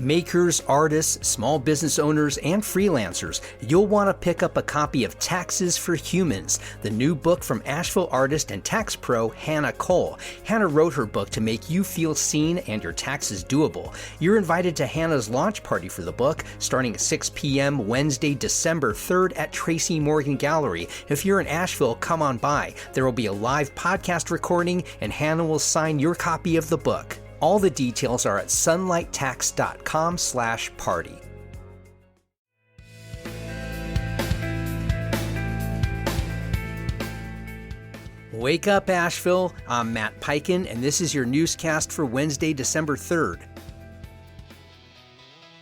Makers, artists, small business owners, and freelancers, you'll want to pick up a copy of Taxes for Humans, the new book from Asheville artist and tax pro Hannah Cole. Hannah wrote her book to make you feel seen and your taxes doable. You're invited to Hannah's launch party for the book, starting at 6 p.m. Wednesday, December 3rd at Tracy Morgan Gallery. If you're in Asheville, come on by. There will be a live podcast recording, and Hannah will sign your copy of the book. All the details are at sunlighttax.com/party. Wake up, Asheville. I'm Matt Peiken, and this is your newscast for Wednesday, December 3rd.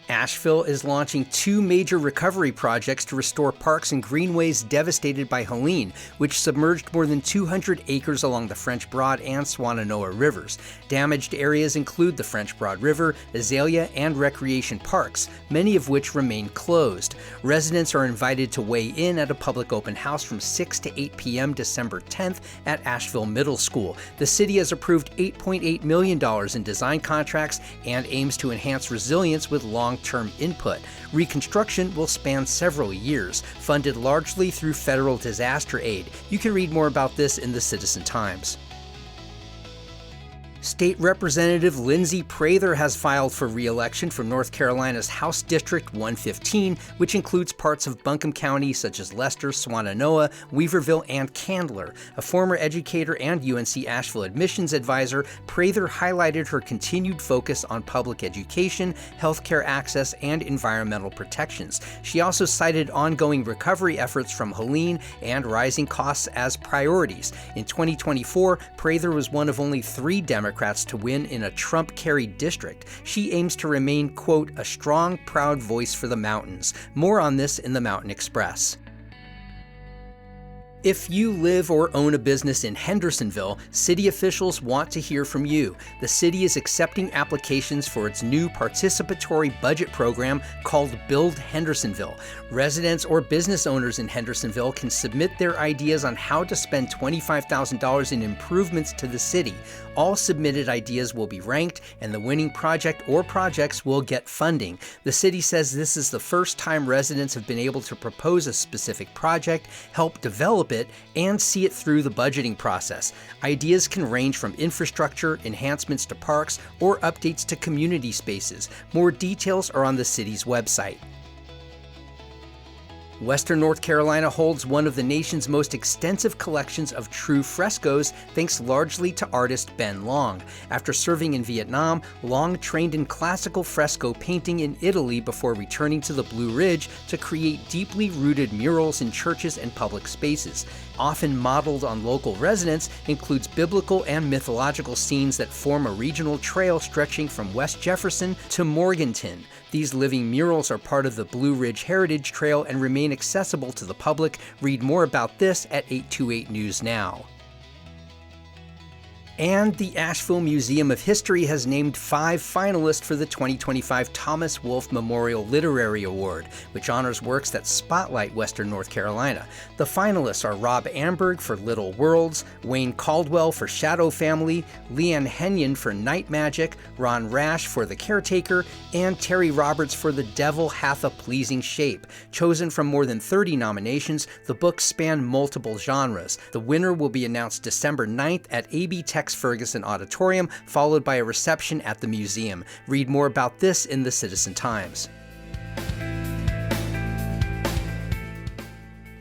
Asheville is launching 2 major recovery projects to restore parks and greenways devastated by Helene, which submerged more than 200 acres along the French Broad and Swannanoa rivers. Damaged areas include the French Broad River, Azalea, and recreation parks, many of which remain closed. Residents are invited to weigh in at a public open house from 6 to 8 p.m. December 10th at Asheville Middle School. The city has approved $8.8 million in design contracts and aims to enhance resilience with long-term input. Reconstruction will span several years, funded largely through federal disaster aid. You can read more about this in the Citizen Times. State Representative Lindsey Prather has filed for re-election for North Carolina's House District 115, which includes parts of Buncombe County such as Lester, Swannanoa, Weaverville, and Candler. A former educator and UNC Asheville admissions advisor, Prather highlighted her continued focus on public education, healthcare access, and environmental protections. She also cited ongoing recovery efforts from Helene and rising costs as priorities. In 2024, Prather was one of only 3 Democrats to win in a Trump-carried district. She aims to remain, quote, a strong, proud voice for the mountains. More on this in the Mountain Express. If you live or own a business in Hendersonville, city officials want to hear from you. The city is accepting applications for its new participatory budget program called Build Hendersonville. Residents or business owners in Hendersonville can submit their ideas on how to spend $25,000 in improvements to the city. All submitted ideas will be ranked, and the winning project or projects will get funding. The city says this is the first time residents have been able to propose a specific project, help develop it, and see it through the budgeting process. Ideas can range from infrastructure, enhancements to parks, or updates to community spaces. More details are on the city's website. Western North Carolina holds one of the nation's most extensive collections of true frescoes, thanks largely to artist Ben Long. After serving in Vietnam, Long trained in classical fresco painting in Italy before returning to the Blue Ridge to create deeply rooted murals in churches and public spaces. Often modeled on local residents, includes biblical and mythological scenes that form a regional trail stretching from West Jefferson to Morganton. These living murals are part of the Blue Ridge Heritage Trail and remain accessible to the public. Read more about this at 828 News Now. And the Asheville Museum of History has named 5 finalists for the 2025 Thomas Wolfe Memorial Literary Award, which honors works that spotlight Western North Carolina. The finalists are Rob Amberg for Little Worlds, Wayne Caldwell for Shadow Family, Leanne Henyon for Night Magic, Ron Rash for The Caretaker, and Terry Roberts for The Devil Hath a Pleasing Shape. Chosen from more than 30 nominations, the books span multiple genres. The winner will be announced December 9th at AB Tex Ferguson Auditorium, followed by a reception at the museum. Read more about this in the Citizen Times.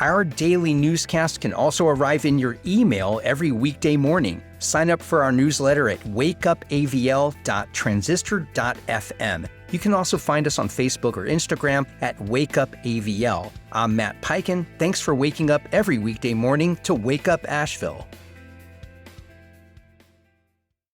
Our daily newscast can also arrive in your email every weekday morning. Sign up for our newsletter at wakeupavl.transistor.fm. You can also find us on Facebook or Instagram at wakeupavl. I'm Matt Peiken. Thanks for waking up every weekday morning to Wake Up Asheville.